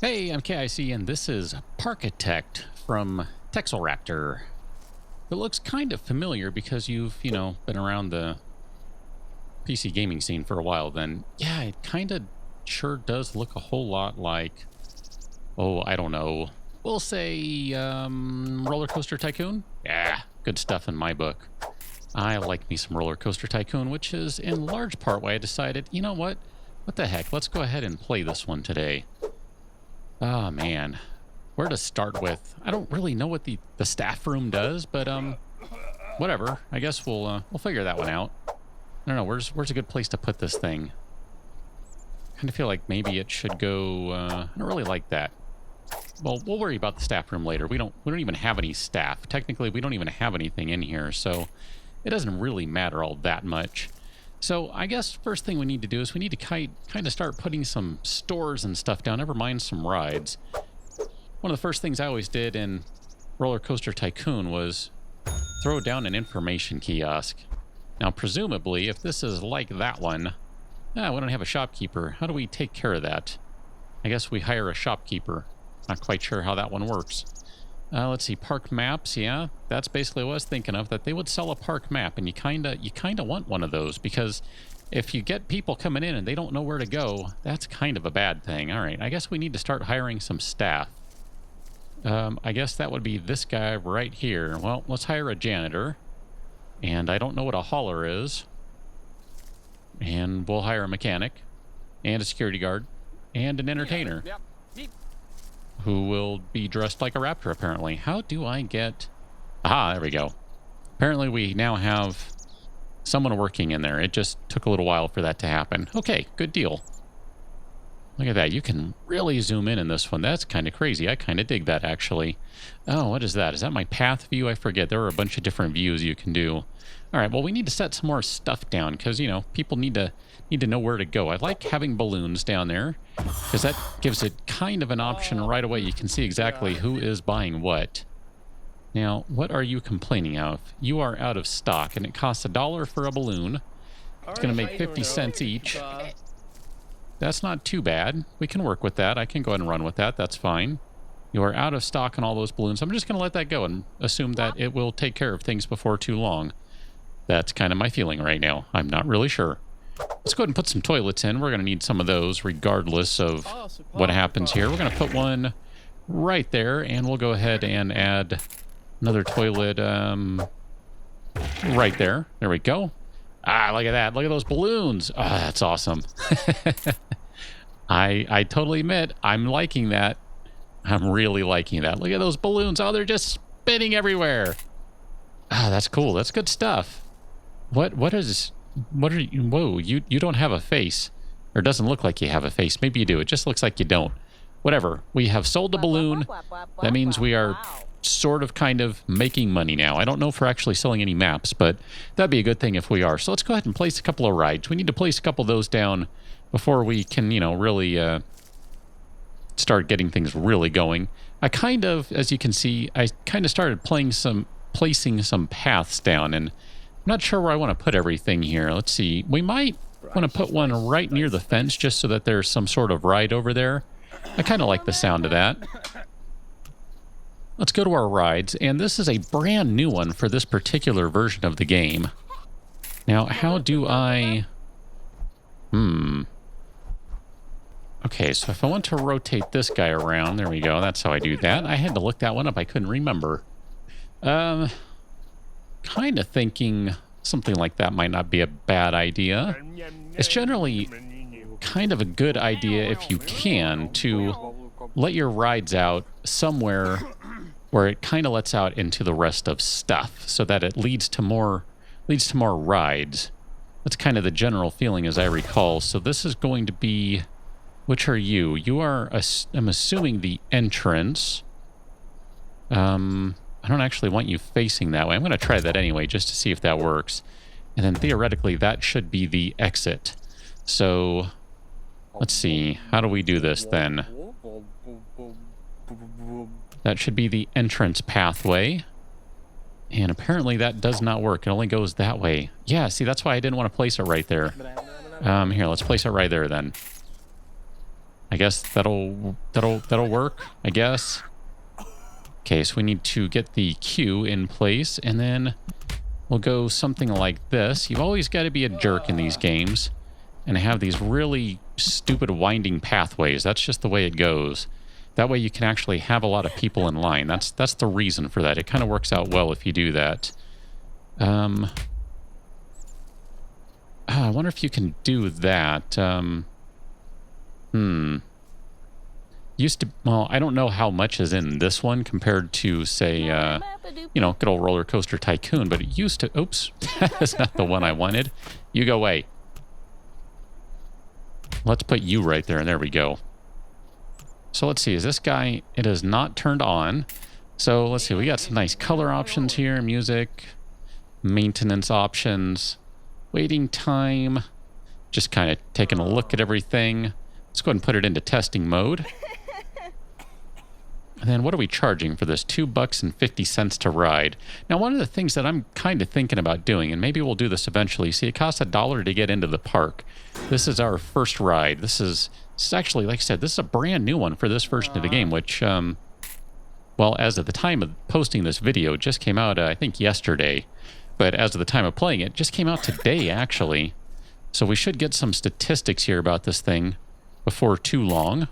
Hey, I'm KIC, and this is Parkitect from Texelraptor. It looks kind of familiar because you've, been around the PC gaming scene for a while then. Yeah, it kind of sure does look a whole lot like, oh, I don't know. We'll say Roller Coaster Tycoon? Yeah, good stuff in my book. I like me some Roller Coaster Tycoon, which is in large part why I decided, you know what? What the heck? Let's go ahead and play this one today. Oh, man. Where to start with? I don't really know what the staff room does, but whatever. I guess we'll figure that one out. I don't know. Where's a good place to put this thing? Kind of feel like maybe it should go. I don't really like that. Well, we'll worry about the staff room later. We don't even have any staff. Technically, we don't even have anything in here, so it doesn't really matter all that much. So I guess first thing we need to do is we need to kind of start putting some stores and stuff down, never mind some rides. One of the first things I always did in Roller Coaster Tycoon was throw down an information kiosk. Now, presumably, if this is like that one, we don't have a shopkeeper. How do we take care of that? I guess we hire a shopkeeper. Not quite sure how that one works. Let's see, park maps. Yeah, that's basically what I was thinking of, that they would sell a park map, and you kind of want one of those, because if you get people coming in and they don't know where to go, that's kind of a bad thing. All right, I guess we need to start hiring some staff. I guess that would be this guy right here. Well, let's hire a janitor, and I don't know what a hauler is, and we'll hire a mechanic and a security guard and an entertainer. Yep. Who will be dressed like a raptor, apparently. How do I get... Aha, there we go. Apparently we now have someone working in there. It just took a little while for that to happen. Okay, good deal. Look at that. You can really zoom in this one. That's kind of crazy. I kind of dig that, actually. Oh, what is that? Is that my path view? I forget. There are a bunch of different views you can do. All right, well, we need to set some more stuff down because, people need to know where to go. I like having balloons down there because that gives it kind of an option right away. You can see exactly who is buying what. Now, what are you complaining of? You are out of stock, and it costs $1 for a balloon. It's going to make 50 cents each. That's not too bad. We can work with that. I can go ahead and run with that. That's fine. You are out of stock on all those balloons. I'm just going to let that go and assume that it will take care of things before too long. That's kind of my feeling right now. I'm not really sure. Let's go ahead and put some toilets in. We're going to need some of those regardless of what happens here. We're going to put one right there, and we'll go ahead and add another toilet right there. There we go. Ah, look at that. Look at those balloons. Ah, that's awesome. I totally admit I'm liking that. I'm really liking that. Look at those balloons. Oh, they're just spinning everywhere. Ah, that's cool. That's good stuff. What are you? Whoa, you don't have a face. Or it doesn't look like you have a face. Maybe you do. It just looks like you don't. Whatever. We have sold the balloon. That means we are sort of kind of making money now. I don't know if we're actually selling any maps, but that'd be a good thing if we are. So let's go ahead and place a couple of rides. We need to place a couple of those down before we can, really start getting things really going. I kind of, as you can see, I kind of started placing some paths down, and I'm not sure where I want to put everything here. Let's see. We might want to put one right near the fence just so that there's some sort of ride over there. I kind of like the sound of that. Let's go to our rides, and this is a brand new one for this particular version of the game. Now, how do I... Okay, so if I want to rotate this guy around, there we go. That's how I do that. I had to look that one up. I couldn't remember. Kind of thinking something like that might not be a bad idea. It's generally kind of a good idea if you can to let your rides out somewhere where it kind of lets out into the rest of stuff so that it leads to more rides. That's kind of the general feeling as I recall. So this is going to be, which are you? You are, I'm assuming, the entrance. I don't actually want you facing that way. I'm going to try that anyway, just to see if that works. And then theoretically, that should be the exit. So, let's see. How do we do this then? That should be the entrance pathway. And apparently that does not work. It only goes that way. Yeah, see, that's why I didn't want to place it right there. Here, let's place it right there then. I guess that'll work, I guess. Okay, so we need to get the queue in place, and then we'll go something like this. You've always got to be a jerk in these games and have these really stupid winding pathways. That's just the way it goes. That way you can actually have a lot of people in line. That's the reason for that. It kind of works out well if you do that. I wonder if you can do that. Well, I don't know how much is in this one compared to, say, good old Roller Coaster Tycoon, but it used to... Oops, that's not the one I wanted. You go away. Let's put you right there, and there we go. So let's see, is this guy... It is not turned on. So let's see, we got some nice color options here, music, maintenance options, waiting time, just kind of taking a look at everything. Let's go ahead and put it into testing mode. And then what are we charging for this? $2.50 to ride. Now, one of the things that I'm kind of thinking about doing, and maybe we'll do this eventually, see, it costs $1 to get into the park. This is our first ride. This is actually, like I said, this is a brand new one for this version of the game, which, well, as of the time of posting this video, it just came out, I think, yesterday. But as of the time of playing it, just came out today, actually. So we should get some statistics here about this thing before too long.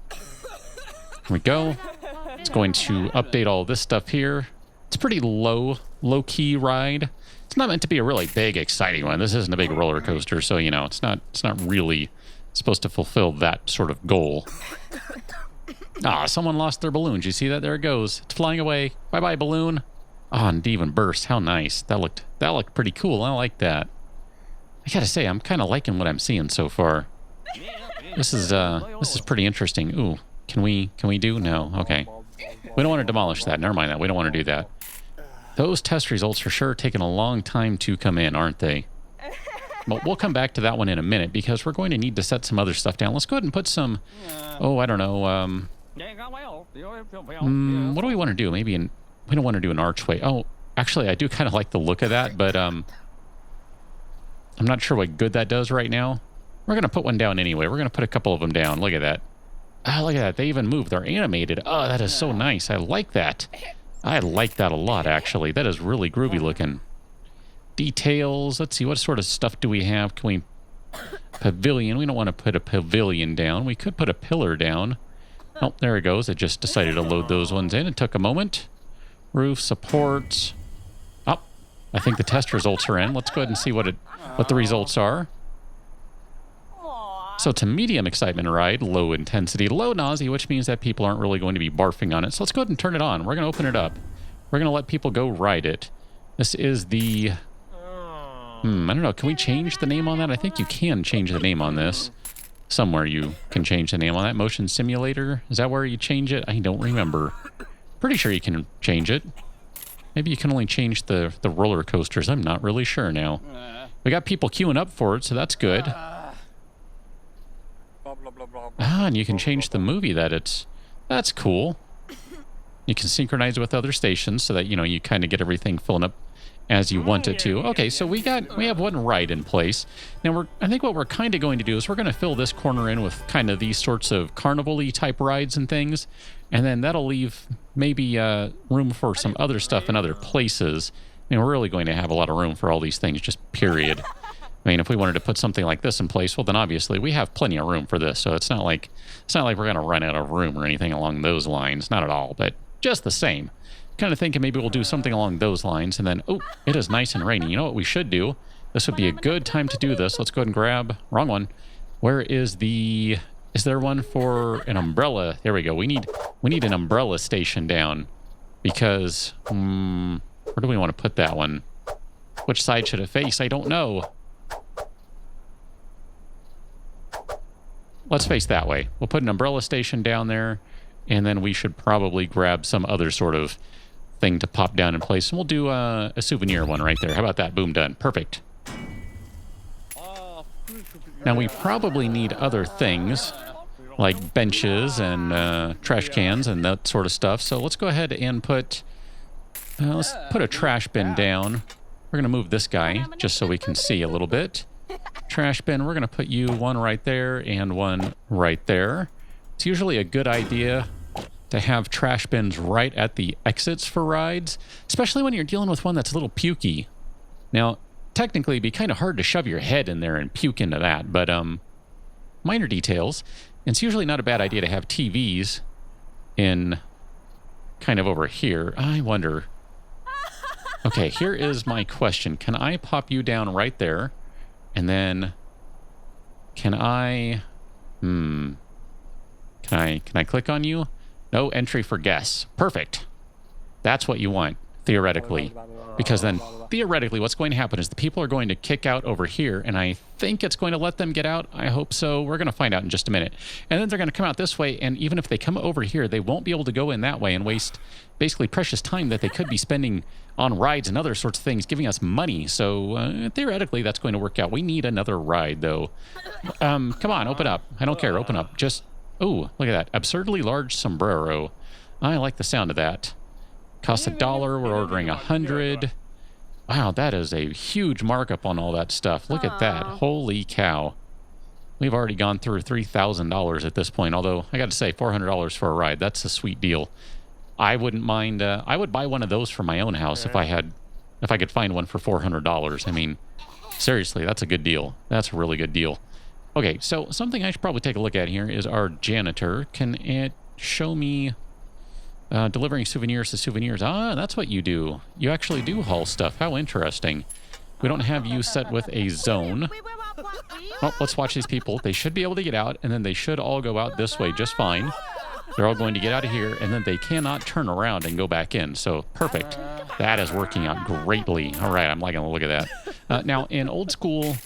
Here we go. It's going to update all this stuff here. It's a pretty low-key ride. It's not meant to be a really big, exciting one. This isn't a big roller coaster, so, you know, it's not really supposed to fulfill that sort of goal. Ah, someone lost their balloons. You see that? There it goes. It's flying away. Bye-bye, balloon. Ah, and even burst. How nice. That looked pretty cool. I like that. I gotta say, I'm kind of liking what I'm seeing so far. This is pretty interesting. Ooh, can we do? No. Okay. We don't want to demolish that. Never mind that. We don't want to do that. Those test results are sure taking a long time to come in, aren't they? But we'll come back to that one in a minute because we're going to need to set some other stuff down. Let's go ahead and put some, I don't know, what do we want to do? Maybe we don't want to do an archway. Oh, actually, I do kind of like the look of that, but I'm not sure what good that does right now. We're going to put one down anyway. We're going to put a couple of them down. Look at that. Oh, look at that. They even move. They're animated. Oh, that is so nice. I like that. I like that a lot, actually. That is really groovy looking. Details. Let's see. What sort of stuff do we have? Can we... Pavilion. We don't want to put a pavilion down. We could put a pillar down. Oh, there it goes. It just decided to load those ones in. It took a moment. Roof supports. Oh, I think the test results are in. Let's go ahead and see what the results are. So it's a medium excitement ride, low intensity, low nausea, which means that people aren't really going to be barfing on it. So let's go ahead and turn it on. We're going to open it up. We're going to let people go ride it. This is the... I don't know. Can we change the name on that? I think you can change the name on this. Somewhere you can change the name on that. Motion Simulator? Is that where you change it? I don't remember. Pretty sure you can change it. Maybe you can only change the roller coasters. I'm not really sure now. We got people queuing up for it, so that's good. Ah, and you can change the movie that it's... That's cool. You can synchronize with other stations so that, you know, you kind of get everything filling up as you want it to. Okay, so we have one ride in place. Now, I think what we're kind of going to do is we're going to fill this corner in with kind of these sorts of carnival-y type rides and things, and then that'll leave maybe room for some other stuff in other places. I mean, we're really going to have a lot of room for all these things, just period. I mean, if we wanted to put something like this in place, well, then obviously we have plenty of room for this. So it's not like we're going to run out of room or anything along those lines. Not at all, but just the same. Kind of thinking maybe we'll do something along those lines. And then, oh, it is nice and rainy. You know what we should do? This would be a good time to do this. Let's go ahead and grab... Wrong one. Where is the... Is there one for an umbrella? There we go. We need an umbrella station down. Because... where do we want to put that one? Which side should it face? I don't know. Let's face that way. We'll put an umbrella station down there, and then we should probably grab some other sort of thing to pop down in place. And we'll do a souvenir one right there. How about that? Boom, done. Perfect. Now, we probably need other things, like benches and trash cans and that sort of stuff. So let's go ahead and let's put a trash bin down. We're going to move this guy just so we can see a little bit. trash bin. We're going to put you one right there and one right there. It's usually a good idea to have trash bins right at the exits for rides, especially when you're dealing with one that's a little pukey. Now, technically, it'd be kind of hard to shove your head in there and puke into that, but minor details. And it's usually not a bad idea to have TVs in kind of over here. I wonder. Okay, here is my question. Can I pop you down right there? And then can I can I click on you? No entry for guests. Perfect. That's what you want, theoretically. Because then, theoretically, what's going to happen is the people are going to kick out over here, and I think it's going to let them get out. I hope so. We're going to find out in just a minute. And then they're going to come out this way, and even if they come over here, they won't be able to go in that way and waste basically precious time that they could be spending on rides and other sorts of things, giving us money. So, theoretically, that's going to work out. We need another ride, though. Come on, open up. I don't care. Open up. Just, oh, look at that. Absurdly large sombrero. I like the sound of that. Costs $1. We're ordering 100. Wow, that is a huge markup on all that stuff. Look at that. Holy cow. We've already gone through $3,000 at this point, although I got to say $400 for a ride. That's a sweet deal. I wouldn't mind. I would buy one of those for my own house if I could find one for $400. I mean, seriously, that's a good deal. That's a really good deal. Okay, so something I should probably take a look at here is our janitor. Can it show me delivering souvenirs to souvenirs? Ah, that's what you do. You actually do haul stuff. How interesting. We don't have you set with a zone. Oh, let's watch these people. They should be able to get out, and then they should all go out this way just fine. They're all going to get out of here, and then they cannot turn around and go back in. So, perfect. That is working out greatly. All right, I'm liking the look at that. Now, in old school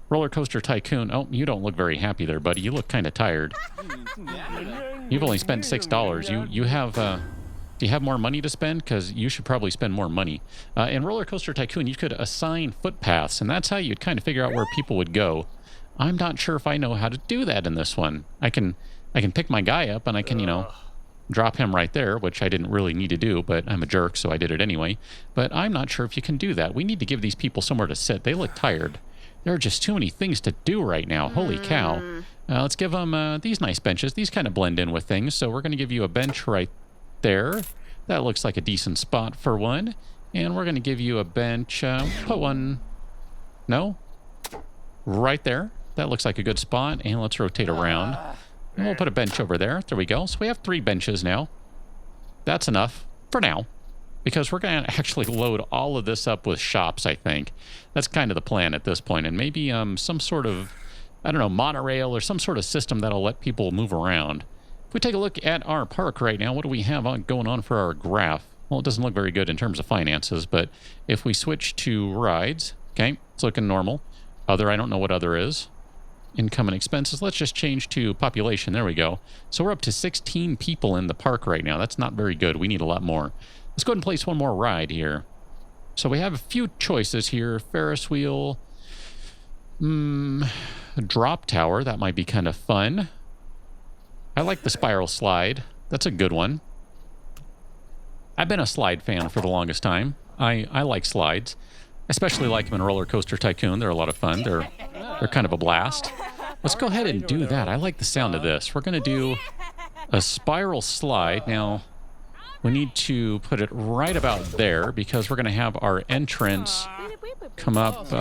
Roller Coaster Tycoon... Oh, you don't look very happy there, buddy. You look kind of tired. You've only spent $6. You have... do you have more money to spend? Because you should probably spend more money. In Roller Coaster Tycoon, you could assign footpaths, and that's how you'd kind of figure out where people would go. I'm not sure if I know how to do that in this one. I can pick my guy up, and I can, drop him right there, which I didn't really need to do, but I'm a jerk, so I did it anyway. But I'm not sure if you can do that. We need to give these people somewhere to sit. They look tired. There are just too many things to do right now. Holy cow. Let's give them these nice benches. These kind of blend in with things, so we're going to give you a bench right there. That looks like a decent spot for one. And we're going to give you a bench. Put one... No? Right there. That looks like a good spot. And let's rotate around. And we'll put a bench over there. There we go. So we have 3 benches now. That's enough for now. Because we're going to actually load all of this up with shops, I think. That's kind of the plan at this point. And maybe some sort of, I don't know, monorail or some sort of system that'll let people move around. If we take a look at our park right now, what do we have going on for our graph? Well, it doesn't look very good in terms of finances, but if we switch to rides, okay, it's looking normal. Other, I don't know what other is. Income and expenses, let's just change to population. There we go. So we're up to 16 people in the park right now. That's not very good. We need a lot more. Let's go ahead and place one more ride here. So we have a few choices here. Ferris wheel. Drop tower. That might be kind of fun. I like the spiral slide. That's a good one. I've been a slide fan for the longest time. I like slides. Especially like them in Roller Coaster Tycoon. They're a lot of fun. They're kind of a blast. Let's go ahead and do that. I like the sound of this. We're going to do a spiral slide. Now, we need to put it right about there because we're going to have our entrance come up.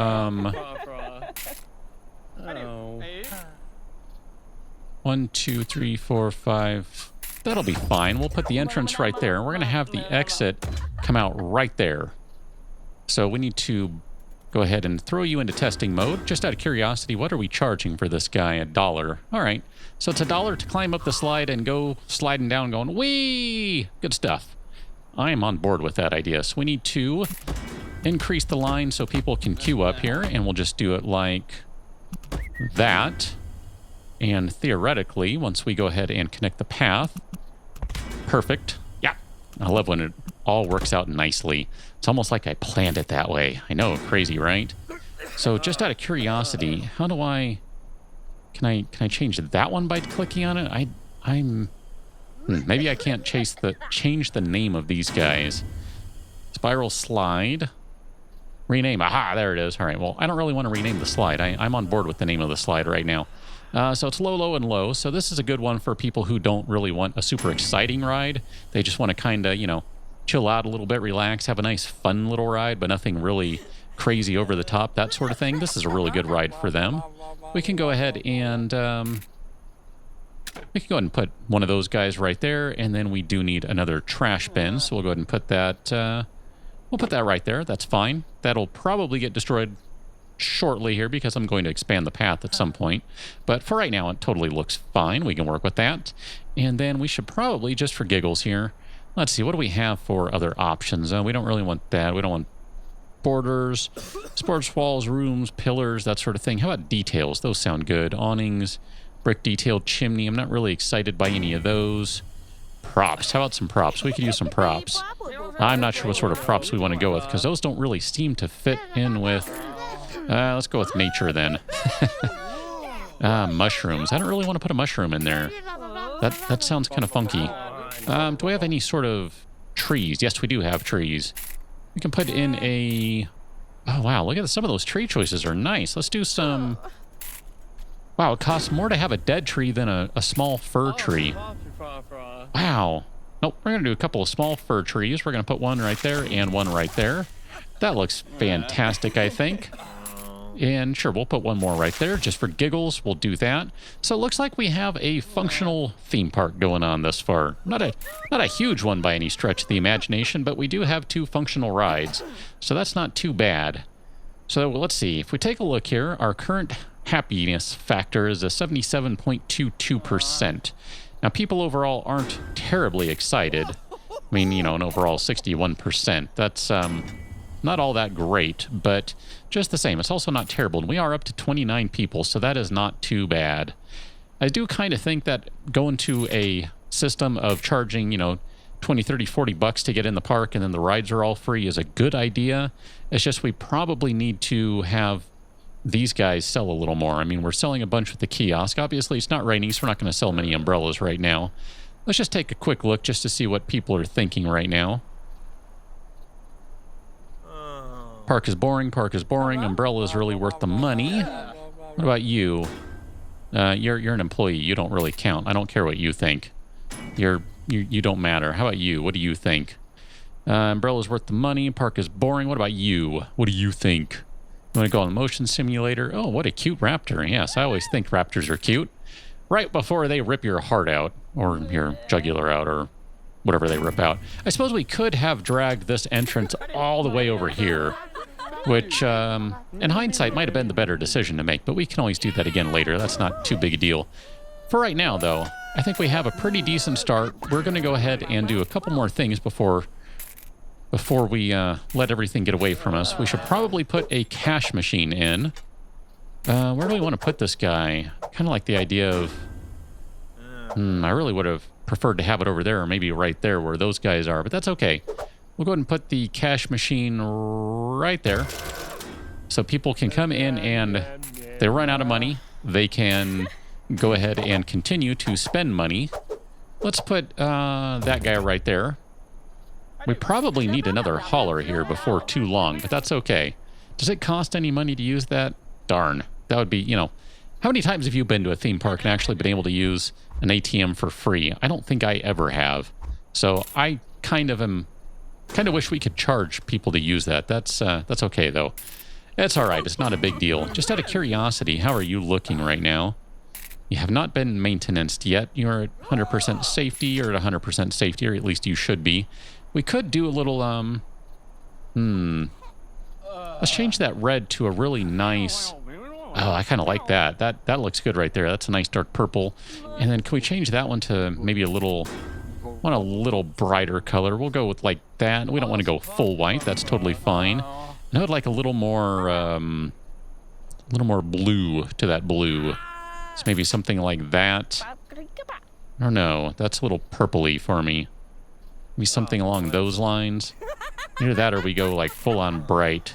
1, 2, 3, 4, 5. That'll be fine. We'll put the entrance right there. And we're going to have the exit come out right there. So we need to go ahead and throw you into testing mode. Just out of curiosity, what are we charging for this guy? $1. All right. So it's $1 to climb up the slide and go sliding down going, whee! Good stuff. I am on board with that idea. So we need to increase the line so people can queue up here. And we'll just do it like that. And theoretically, once we go ahead and connect the path, perfect. Yeah. I love when it all works out nicely. It's almost like I planned it that way. I know, crazy, right? So just out of curiosity, how do I... Can I change that one by clicking on it? Maybe I can't change the name of these guys. Spiral slide. Rename. Aha, there it is. All right, well, I don't really want to rename the slide. I'm on board with the name of the slide right now. So it's low, low, and low. So this is a good one for people who don't really want a super exciting ride. They just want to kind of, you know, chill out a little bit, relax, have a nice, fun little ride, but nothing really crazy over the top, that sort of thing. This is a really good ride for them. We can go ahead and put one of those guys right there, and then we do need another trash bin, so we'll go ahead and put that. We'll put that right there. That's fine. That'll probably get destroyed shortly here because I'm going to expand the path at some point. But for right now, it totally looks fine. We can work with that. And then we should probably, just for giggles here, let's see, what do we have for other options? We don't really want that. We don't want borders, sports walls, rooms, pillars, that sort of thing. How about details? Those sound good. Awnings, brick detailed chimney. I'm not really excited by any of those. Props. How about some props? We could use some props. I'm not sure what sort of props we want to go with because those don't really seem to fit in with... let's go with nature then. Mushrooms. I don't really want to put a mushroom in there. That sounds kind of funky. Do we have any sort of trees? Yes, we do have trees. We can put in a... Oh, wow. Look at some of those tree choices are nice. Let's do some... Wow, it costs more to have a dead tree than a small fir tree. Wow. Nope, we're going to do a couple of small fir trees. We're going to put one right there and one right there. That looks fantastic, I think. And sure, we'll put one more right there just for giggles. We'll do that. So it looks like we have a functional theme park going on thus far. Not a huge one by any stretch of the imagination, but we do have 2 functional rides. So that's not too bad. So let's see. If we take a look here, our current happiness factor is a 77.22%. Now, people overall aren't terribly excited. I mean, you know, an overall 61%. That's not all that great, but just the same. It's also not terrible. And we are up to 29 people, so that is not too bad. I do kind of think that going to a system of charging, you know, 20, 30, 40 bucks to get in the park and then the rides are all free is a good idea. It's just we probably need to have these guys sell a little more. I mean, we're selling a bunch with the kiosk. Obviously, it's not raining, so we're not going to sell many umbrellas right now. Let's just take a quick look just to see what people are thinking right now. Park is boring, park is boring. Umbrella is really worth the money. What about you? You're an employee. You don't really count. I don't care what you think. You don't matter. How about you? What do you think? Umbrella's worth the money. Park is boring. What about you? What do you think? You want to go on the motion simulator? Oh, what a cute raptor. Yes, I always think raptors are cute. Right before they rip your heart out, or your jugular out, or whatever they rip out. I suppose we could have dragged this entrance all the way over here, which, in hindsight, might have been the better decision to make, but we can always do that again later. That's not too big a deal. For right now, though, I think we have a pretty decent start. We're going to go ahead and do a couple more things before we let everything get away from us. We should probably put a cash machine in. Where do we want to put this guy? Kind of like the idea of... I really would have preferred to have it over there, or maybe right there where those guys are, but that's okay. We'll go ahead and put the cash machine right there. So people can come in and they run out of money. They can go ahead and continue to spend money. Let's put that guy right there. We probably need another hauler here before too long, but that's okay. Does it cost any money to use that? Darn. That would be, you know... How many times have you been to a theme park and actually been able to use an ATM for free? I don't think I ever have. So I kind of wish we could charge people to use that. That's okay, though. It's all right. It's not a big deal. Just out of curiosity, how are you looking right now? You have not been maintained yet. You're at 100% safety, or at 100% safety, or at least you should be. We could do a little, let's change that red to a really nice... Oh, I kind of like that. That looks good right there. That's a nice dark purple. And then can we change that one to maybe a little brighter color? We'll go with like that. We don't want to go full white. That's totally fine. And I would like a little more blue to that blue. So maybe something like that. Or no, that's a little purpley for me. Maybe something along those lines. Either that or we go like full on bright.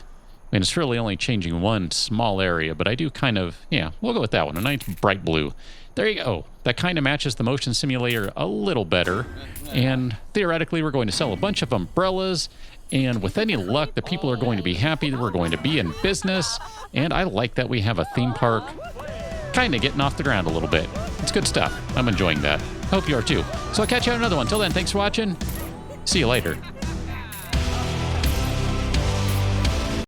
I mean, it's really only changing one small area, but I do kind of, yeah, we'll go with that one. A nice bright blue. There you go. That kind of matches the motion simulator a little better. And theoretically, we're going to sell a bunch of umbrellas. And with any luck, the people are going to be happy that we're going to be in business. And I like that we have a theme park kind of getting off the ground a little bit. It's good stuff. I'm enjoying that. Hope you are too. So I'll catch you on another one. Till then, thanks for watching. See you later.